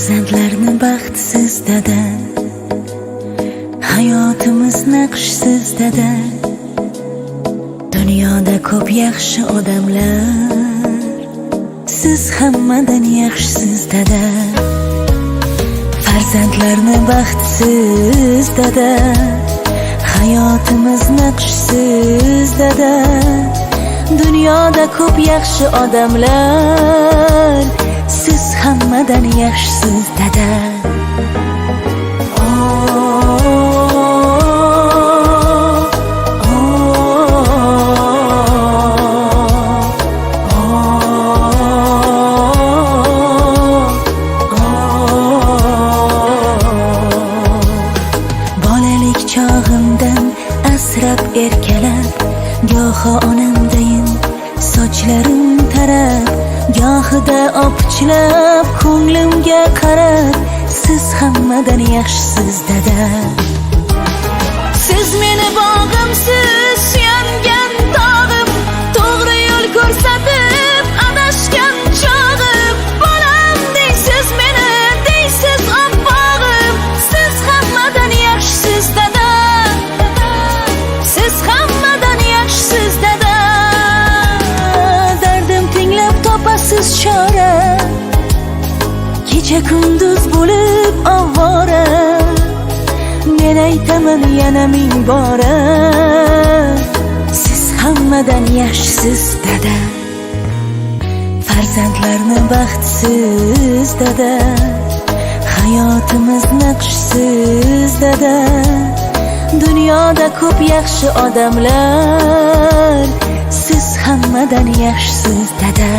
Farzandlarni baxtsiz dada, hayotimiz naqshsiz dada. Dunyoda ko'p yaxshi odamlar, siz hammadan yaxshisiz dada. Farzandlarni baxtsiz dada, hayotimiz naqshsiz dada. Dunyoda ko'p yaxshi odamlar, siz hammadan yaxshisiz dada. Bolalik chog'imdan asrab erkalab, goho onamdayin sochlarim tarab, gohida opichlab ko'nglimga qarab, siz hammadan yaxshisiz dada. Siz meni bog'imsiz, suyangan tog'im, to'g'ri yo'l ko'rsatib adashgan chog'im. Bolam deysiz meni, deysiz oppog'im, siz hammadan yaxshisiz dada. Siz hammadan yaxshisiz dada. Dardim tinglab topasiz chora, kecha kunduz bo'lib ovora. Men aytaman yana ming bora, siz hammadan yaxshisiz dada. Farzandlarni baxtsiz dada, hayotimiz naqshsiz dada. Dunyoda ko'p yaxshi odamlar, siz hammadan yaxshisiz dada.